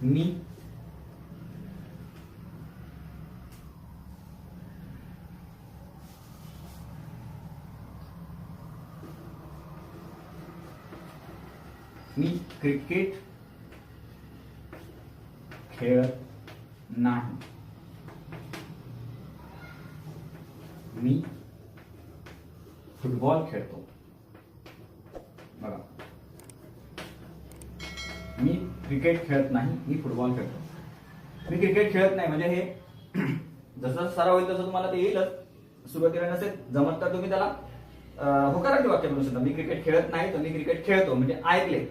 मी मी cricket खेळत नाही. मी football खेळतो. बघा, मी क्रिकेट खेळत नाही, मी फुटबॉल खेळतो. मी क्रिकेट खेळत नाही म्हणजे हे जसं सराव होईल तसं तुम्हाला ते येईलच. सुरुवातीला नसेल जमत तर तुम्ही त्याला होकारार्थी वाक्य बनवू शकता. मी क्रिकेट खेळत नाही तर मी क्रिकेट खेळतो म्हणजे आय प्ले.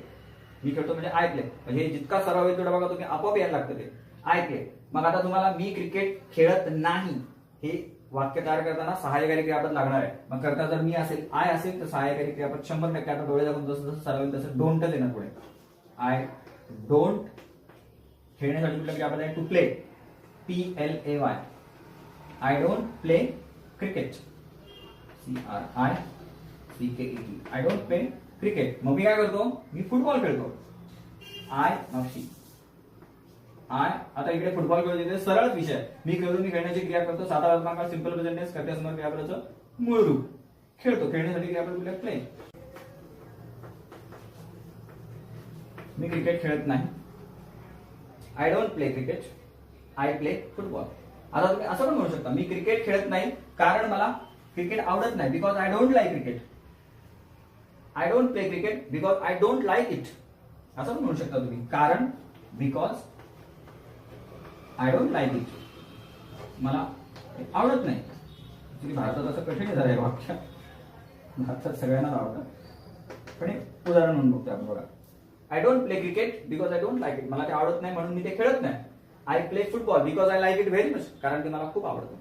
मी खेळतो म्हणजे आय प्ले. म्हणजे जितका सराव होईल तेवढा बघा तुम्ही आपोआप यायला लागतं ते आय प्ले. मग आता तुम्हाला मी क्रिकेट खेळत नाही हे वाक्य तयार करताना सहाय्यकारी क्रियापद लागणार आहे. मग करता जर मी असेल आय असेल तर सहाय्यकारी क्रियापद 100% आता डोळे दाबून जसं जसं सराव होईल तसं डोंटच येणार पुढे. आय डोंट खेळण्यासाठी कुठलं क्रियापद आहे? To play. PLAY. I don't play cricket. CRICKET. I don't play cricket. मग मी काय करतो? मी फुटबॉल खेळतो. आय मागशी आय. आता इकडे फुटबॉल खेळतो सरळ विषय. मी खेळतो, मी खेळण्याची क्रिया करतो. साधा वर्तमान सिंपल प्रेझेंट टेन्स करते समोर क्रियापदाचं मूळ रूप. खेळतो, खेळण्यासाठी क्रियापद कुठले? प्ले. मी क्रिकेट खेळत नाही. I don't play cricket. I play football. आता तुम्ही असं पण म्हणू शकता मी क्रिकेट खेळत नाही कारण मला क्रिकेट आवडत नाही. Because I don't like cricket. I don't play cricket because I don't like it. असं पण म्हणू शकता तुम्ही. कारण because I don't like it. मला आवडत नाही. तुम्ही भारतात असं कठीण झालंय वाक्य. भारतात सगळ्यांनाच आवडतं. पण एक उदाहरण म्हणून बघतो आपण. बघा, I don't play cricket because I don't like it. मला ते आवडत नाही म्हणून मी ते खेळत नाही. I play football because I like it very much. कारण ते मला खूप आवडतं.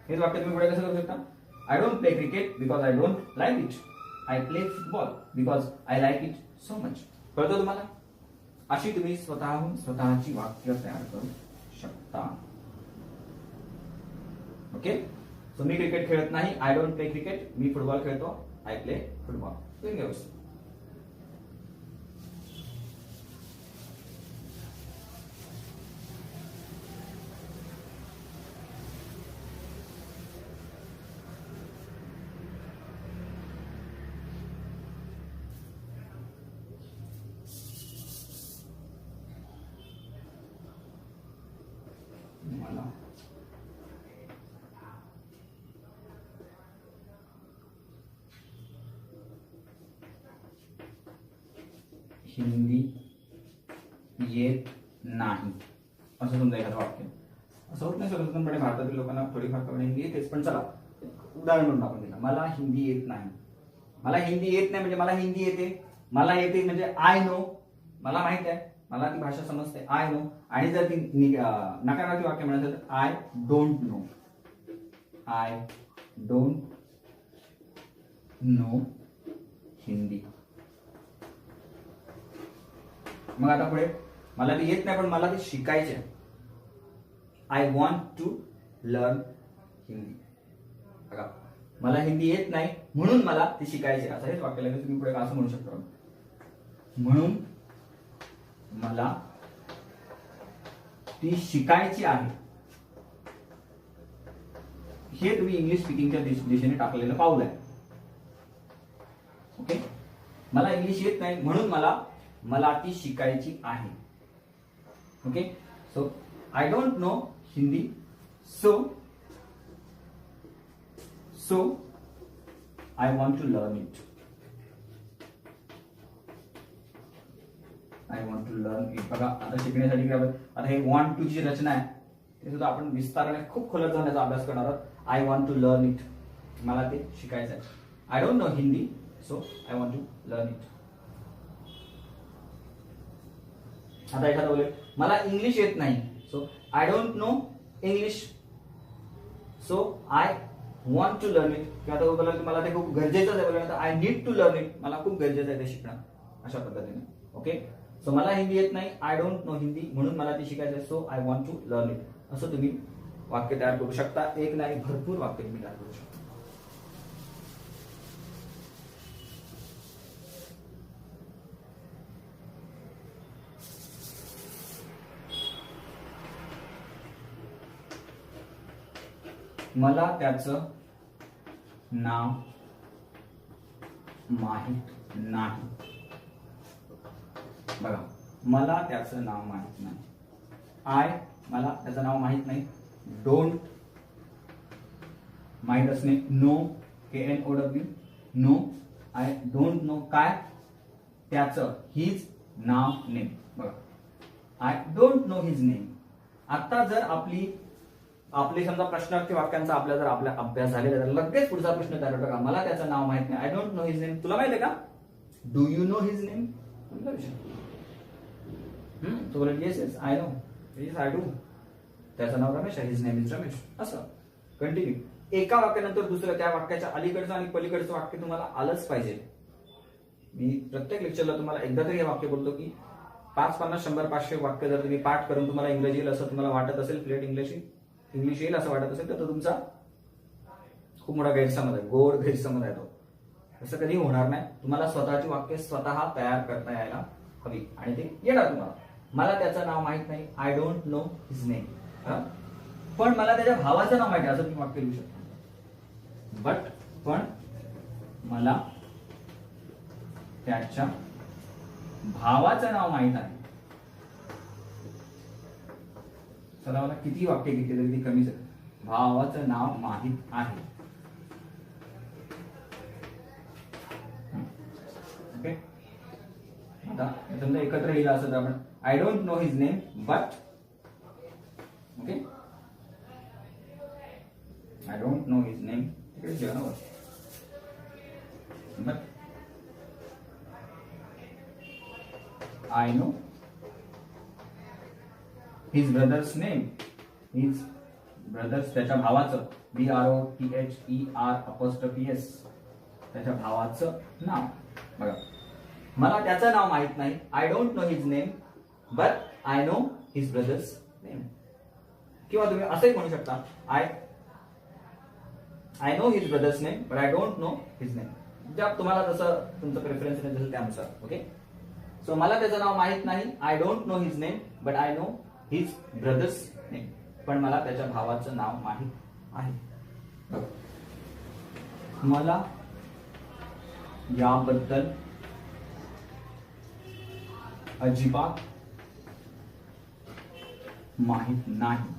हेच वाक्य तुम्ही पुढे कसं करू शकता? I don't play cricket because I don't like it. I play football because I like it so much. कळतं तुम्हाला? अशी तुम्ही स्वतःहून स्वतःची वाक्य तयार करू शकता. ओके. सो मी क्रिकेट खेळत नाही. I don't play cricket. मी फुटबॉल खेळतो. I play football. तुम्ही घेऊ शकता. मला हिंदी येत नाही असं समजा एखादं वाक्य. असं होत नाही सर्वसाधारणपणे भारतातील लोकांना थोडीफार कमी हिंदी येतेच. पण चला उदाहरण म्हणून आपण दिलं. मला हिंदी येत नाही. मला हिंदी येत नाही म्हणजे मला हिंदी येते. मला येते म्हणजे आय नो. मला माहित आहे, मला ती भाषा समजते. I know. आणि जर ती नकारार्थी वाक्य म्हणायचं तर I don't no. I don't know Hindi. मग आता पुढे मला ते येत नाही पण मला ते शिकायचे आहे. I want to learn Hindi. बघा, मला हिंदी येत नाही म्हणून मला ते शिकायचे. असं हेच वाक्य लगेच तुम्ही पुढे असं म्हणू शकता. म्हणून मला ती शिकायची आहे. हे तुम्ही इंग्लिश स्पीकिंगच्या दिशेने टाकलेलं पाऊल आहे. ओके. मला इंग्लिश येत नाही म्हणून मला ती शिकायची आहे. Okay. So I don't know Hindi so I want to learn it. I want to learn it. बघा, आता शिकण्यासाठी काय आता हे वॉन्ट टू ची रचना आहे ते सुद्धा आपण विस्ताराने खूप खोलात जाण्याचा अभ्यास करणार आहोत. I want to learn it. मला ते शिकायचं आहे. I don't know Hindi so I want to learn it. आता एखादा बोलेल मला इंग्लिश येत नाही. So I don't know English so I want to learn it. किंवा तो बोला की मला ते खूप गरजेचं आहे बोलल्यानंतर I need to learn it. मला खूप गरजेचं आहे ते शिकणं. अशा पद्धतीने. ओके. सो मला हिंदी येत नाही. आय डोंट नो हिंदी म्हणून मला ती शिकायचं आहे. So I want to learn it. असं तुम्ही वाक्य तयार करू शकता. एक नाही भरपूर वाक्य तुम्ही तयार करू शकता. मला त्याचं नाव माहित नाही. बघा, मला त्याचं नाव माहित नाही. मला त्याचं नाव माहित नाही. डोंट माहित असणे, know, KNOW, know, I don't know. काय? त्याचं, हिज नाव, नेम. बघा, I don't know his name. आता जर आपली समजा प्रश्नार्थी वाक्यांचा आपला अभ्यास झालेला तर लगेच पुढचा प्रश्न तयार होतो का, मला त्याचं नाव माहित नाही. I don't know his name. तुला माहित आहे का? Do you know his name? तो बोलेल yes yes I know, yes I do. त्याचं नाव रमेश आहे, हिज नेम इज रमेश. असं कंटिन्यू. एका वाक्यानंतर दुसरं, त्या वाक्याच्या अलीकडचं आणि पलीकडचं वाक्य तुम्हाला आलंच पाहिजे. मी प्रत्येक लेक्चरला तुम्हाला एकदा तरी हे वाक्य बोलतो की 5, 50, 100, 500 वाक्य जर तुम्ही पाठ करून तुम्हाला इंग्रजी येईल असं तुम्हाला वाटत असेल, फ्लुएंट इंग्लिश येईल असं वाटत असेल, तर तो तुमचा खूप मोठा गैरसमज आहे, गोड गैरसमज आहे तो. असं कधी होणार नाही. तुम्हाला स्वतःची वाक्य स्वतः तयार करता यायला हवी आणि ते येणार तुम्हाला. मला त्याचं नाव माहित नाही, I don't know his name. पण मला त्याच्या भावाचं नाव माहिती आहे, असं तुम्ही वाक्य लिहू शकता. पण मला त्याच्या भावाचं नाव माहित आहे. चला, मला किती वाक्य घेतले तरी ती कमीच आहे. भावाचं नाव माहित आहे. ओके, आता समजा एकत्र लिहिलं असं तर आपण I don't know his name but, okay, I don't know his name, इकडे लिहा ना, but I know his brother's name. His brothers, त्याच्या भावाचं, BROTHER', त्याच्या भावाचं नाव. बघा, मला त्याचं नाव माहित नाही, I don't know his name but I know his brother's name. किंवा तुम्ही असंही म्हणू शकता, I know his brother's name but I don't know his name. ज्या तुम्हाला जसं तुमचं प्रेफरन्स आहे जसं त्यानुसार. ओके, सो मला त्याचं नाव माहित नाही, I don't know his name but I know his brother's name. पण मला त्याच्या भावाचं नाव माहित आहे. मला याबद्दल अजिबात माहित नाही.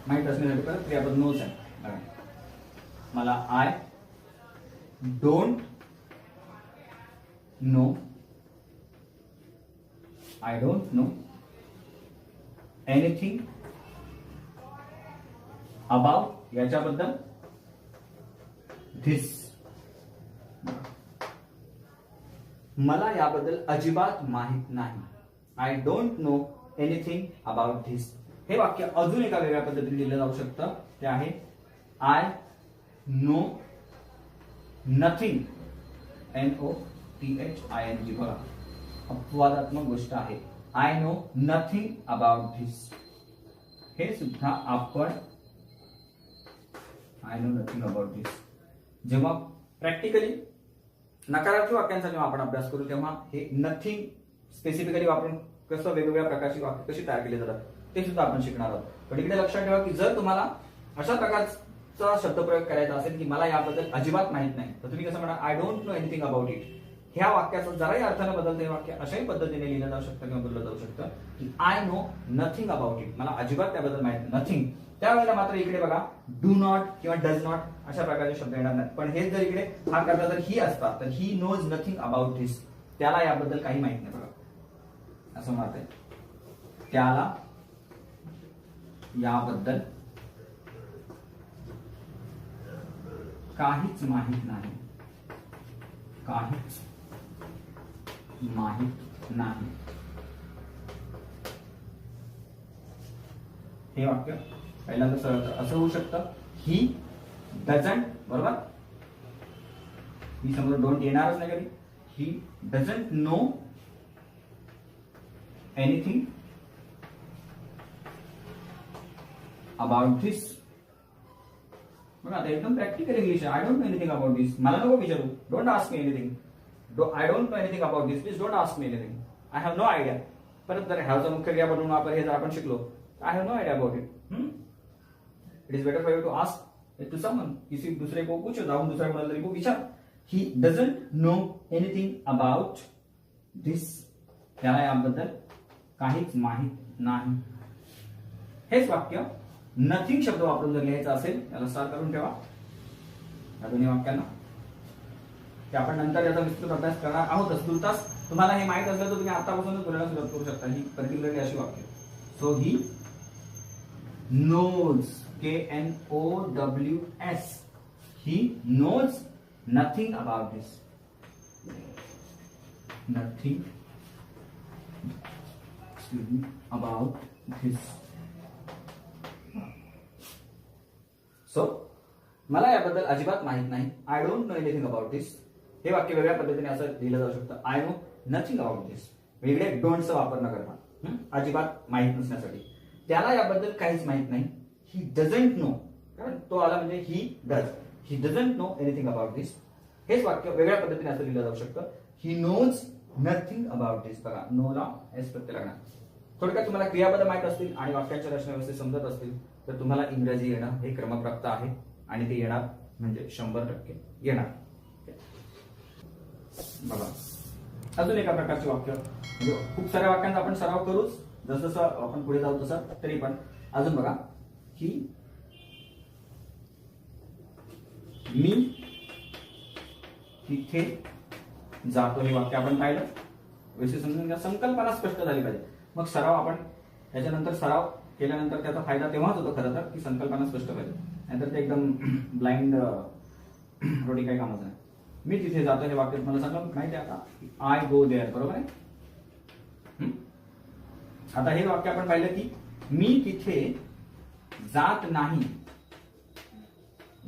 माहित असण्यासाठी परत क्रियापद नोच आहे. मला I don't know anything about, याच्याबद्दल, धिस. मला याबद्दल अजिबात माहित नाही, I don't know anything about this. हे वाक्य अजून एका वेगळ्या पद्धतीने लिहिलं जाऊ शकतं. ते आहे आय नो नथिंग, NOTHING. बघा, अपवादात्मक गोष्ट आहे. I know nothing about this. हे सुद्धा आपण I know nothing about this जेव्हा प्रॅक्टिकली नकारात्मक वाक्यांचा जेव्हा आपण अभ्यास करू तेव्हा हे नथिंग स्पेसिफिकली वापरून कसं वेगवेगळ्या प्रकारची वाक्य कशी तयार केली जातात ते सुद्धा आपण शिकणार आहोत. पण इकडे लक्षात ठेवा की जर तुम्हाला अशा प्रकारचा शब्दप्रयोग करायचा असेल की मला याबद्दल अजिबात माहित नाही, तर तुम्ही कसं म्हणा, I don't know anything about it. ह्या वाक्याचं जराही अर्थानं बदलते हे वाक्य अशाही पद्धतीने लिहिलं जाऊ शकतं किंवा बोललं जाऊ शकतं की I know nothing about it, मला अजिबात त्याबद्दल माहित नाही, नथिंग. त्यावेळेला मात्र इकडे बघा डू नॉट किंवा डज नॉट अशा प्रकारचे शब्द येणार नाहीत. पण हे जर इकडे हा करता जर ही असतात तर he knows nothing about this, त्याला याबद्दल काही माहित नाही. बघा असं म्हणत आहे, त्याला याबद्दल काहीच माहित नाही, काहीच माहित नाही. हे वाक्य पहिल्यांदा सरळ असं होऊ शकतं, ही डझंट, बरोबर, ही समोर डोंट येणारच नाही कधी. He doesn't know anything about this. बघा आता एकदम प्रॅक्टिकल इंग्लिश आहे. I don't know anything about this, मला नको विचारू, don't ask me anything. I don't know anything about this, please don't ask me anything, I have no idea. परत जर हॅवचा मुख्य क्रिया बनवून वापर हे जर आपण शिकलो, I have no idea about it. It is better for you to ask to someone, किसी दूसरे को पूछो, जाऊन दुसऱ्या कोणाला तरी को विचार. He doesn't know anything about this, त्याला याबद्दल काहीच माहित नाही. हेच वाक्य नथिंग शब्द वापरून जर लिहायचं असेल, त्याला स्टार करून ठेवा या दोन्ही वाक्यांना. ते आपण नंतर याचा विस्तृत अभ्यास करणार आहोतच. तुर्तास तुम्हाला हे माहित असलं तर तुम्ही आतापासूनच बोलायला सुरुवात करू शकता. ही पर्टिक्युलरली अशी वाक्य. So he knows, KNOWS, he knows nothing about this. Nothing, excuse me, about this. So, मला याबद्दल अजिबात माहित नाही. I don't know anything about this. हे वाक्य वेगळ्या पद्धतीने असं लिहिलं जाऊ शकतं. I know nothing about this. वेगळे डोंटचा वापर न करता, अजिबात माहित नसण्यासाठी. त्याला याबद्दल काहीच माहित नाही. ही डझंट नो, कारण तो आला म्हणजे he does. He doesn't know anything about this. हेच वाक्य वेगळ्या पद्धतीने असं लिहिलं जाऊ शकतं. He knows nothing about this. बघा, नो ला एस प्रत्यय लागणार. थोडक्यात तुम्हाला क्रियापद माहित असतील आणि वाक्यांच्या रचना व्यवस्थित समजत असतील तर तुम्हाला इंग्रजी येणं हे क्रमप्राप्त आहे आणि ते येणार म्हणजे 100% येणार. बघा, अजून एका प्रकारचे वाक्य, म्हणजे खूप साऱ्या वाक्यांचा आपण सराव करूच जसं जसं आपण पुढे जाऊ तसं. तरी पण अजून बघा, की मी तिथे जातो हे वाक्य आपण पाहिलं. विशेष समजून घ्या, संकल्पना स्पष्ट झाली पाहिजे. मग सराव आपण त्याच्यानंतर सराव केल्यानंतर त्याचा फायदा तेव्हाच होतो खरं तर, की संकल्पना स्पष्ट पाहिजे. नाहीतर ते एकदम ब्लाइंड रोटी काही कामाचं नाही. मी तिथे जातो हे वाक्य मला सांगा माहिती आहे आता, आय गो देअर, बरोबर आहे. आता हे वाक्य आपण पाहिलं की मी तिथे जात नाही.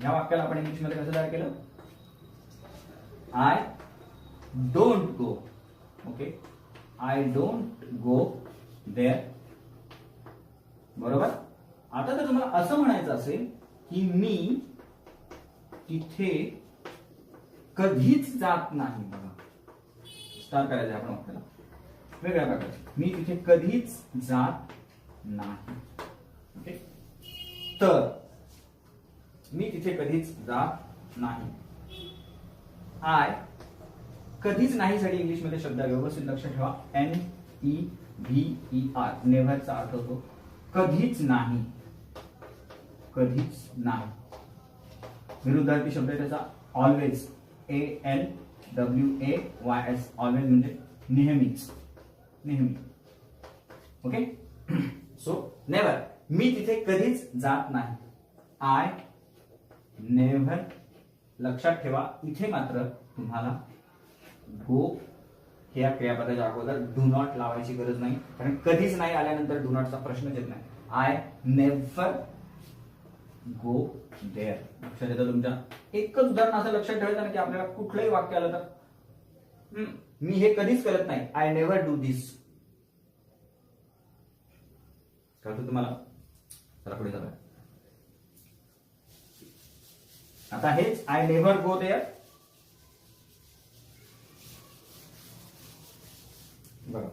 या वाक्याला आपण इंग्लिश मध्ये कसं तयार केलं? I don't go. Okay, I don't go there, बरोबर. आता जर तुम्हाला असं म्हणायचं असेल की मी तिथे कधीच जात नाही, बघा स्टार करायचं आपण वाक्याला वेगळ्या प्रकारचे. मी तिथे कधीच जात नाही. ओके, तर मी तिथे कधीच जात नाही. आय कधीच नाही साठी इंग्लिश मध्ये शब्द व्यवस्थित लक्ष ठेवा. NEVER, नेव्हरचा अर्थ होतो कधीच नाही. कधीच नाही. विरुद्धार्थी शब्द आहे त्याचा ऑलवेज, ALWAYS, ऑलवेज म्हणजे नेहमीच, नेहमी. ओके, सो नेव्हर, मी तिथे कधीच जात नाही. आय नेव्हर, लक्षात ठेवा इथे मात्र तुम्हाला गो हे या क्रियापदाच्या अगोदर डू नॉट लावायची गरज नाही, कारण कधीच नाही आल्यानंतर डू नॉटचा प्रश्नच येत नाही. I never go there. लक्षात येतं तुमच्या? एकच उदाहरण असं लक्षात ठेवायचं ना की आपल्याला कुठलंही वाक्य आलं तर मी हे कधीच करत नाही. आय नेव्हर डू दिस. कळतं तुम्हाला? चला पुढे जाऊया. आता हेच आय नेव्हर गो देअर. बघा,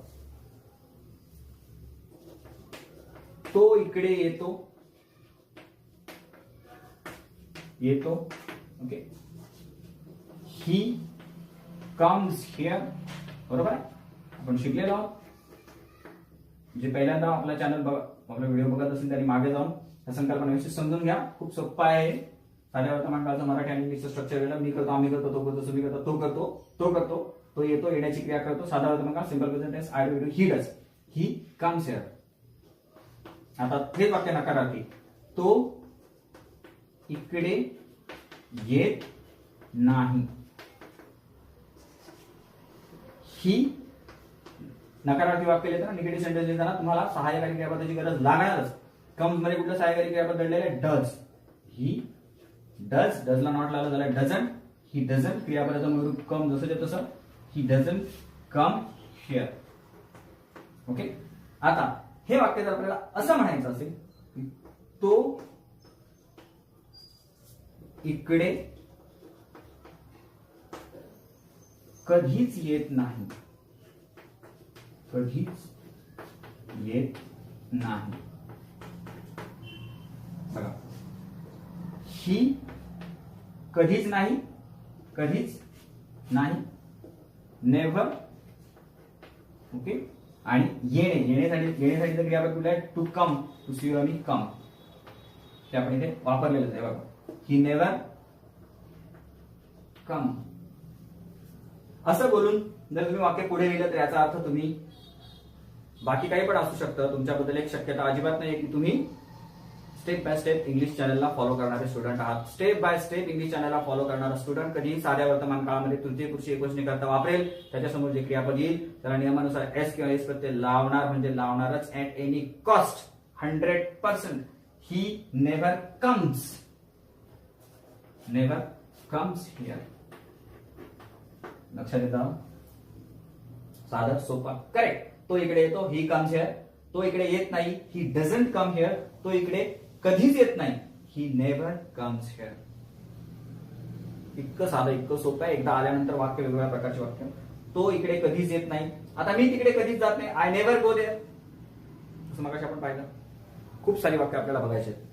तो इकडे येतो, येतो. ओके, ही कम्स हिअर, बरोबर आहे. आपण शिकलेलो आहोत. जे पहिल्यांदा आपला चॅनल आपला व्हिडिओ बघत असेल त्यांनी मागे जाऊन या संकल्पना विषयी समजून घ्या. खूप सोपं आहे. साध्या वर्तमान काळाचं मराठी आणि इंग्लिशचं स्ट्रक्चर वेगळं. मी करतो, आम्ही करतो, तो करतो, तुम्ही करतो, तो करतो, तो करतो, तो येतो, येण्याची क्रिया करतो. साधा वर्तमान काळ, simple present tense, I do, he does, he comes here. आता हे वाक्य नकारार्थी, तो इकडे येत नाही. ही नकारार्थी वाक्य लिहिताना, निगेटिव्ह सेंटेन्स लिहिताना तुम्हाला सहाय्यकारी क्रियापदाची गरज लागणारच. कम्स मध्ये कुठलं सहाय्यकारी क्रियापद दडलेलं आहे? डज. ही डज, डजला नॉट लागलं झालं डझंट. ही डझंट, क्रियापदाचं मूळ रूप कम जसं ते तसं. He doesn't come here. Okay, आता हे वाक्य जर आपल्याला असं म्हणायचं असेल की तो इकडे कधीच येत नाही. कधीच येत नाही. बघा, ही कधीच नाही, कधीच नाही, नेव्हर. ओके. आणि येण्यासाठी जर क्रियापद कुठलं आहे, to come, to see you आणि कम, ते आपण इथे वापरलेलं आहे. बघा, ही नेव्हर कम. असं बोलून जर तुम्ही वाक्य पुढे लिहिलं तर याचा अर्थ तुम्ही बाकी काही पण असू शकतं. तुमच्याबद्दल एक शक्यता अजिबात नाही की तुम्ही स्टेप बाय स्टेप इंग्लिश चॅनलला फॉलो करणारे स्टुडंट आहात. स्टेप बाय स्टेप इंग्लिश चॅनलला फॉलो करणारा स्टुडंट कधीही साध्या वर्तमान काळामध्ये तृतीय पुरुष एकवचनी करता वापरेल. त्याच्यासमोर जे क्रियापद येईल त्याला नियमानुसार एस किंवा एस प्रत्यय लावणार, म्हणजे लावणारच at any cost, 100%. He never comes, never comes here. लक्षात येतं? साधा सोपा, करेक्ट. तो इकडे येतो, ही कम्स हिअर. तो इकडे येत नाही, ही डझंट कम हिअर. तो इकडे कधीच येत नाही, ही नेव्हर कम्स हिअर. इतकं साधं, इतकं सोपं आहे. एकदा आल्यानंतर वाक्य वेगवेगळ्या प्रकारचे वाक्य. तो इकडे कधीच येत नाही. आता मी तिकडे कधीच जात नाही, आय नेव्हर गो देअर. असं मगाशी आपण पाहिलं. खूप सारी वाक्य आपल्याला बघायचे आहेत.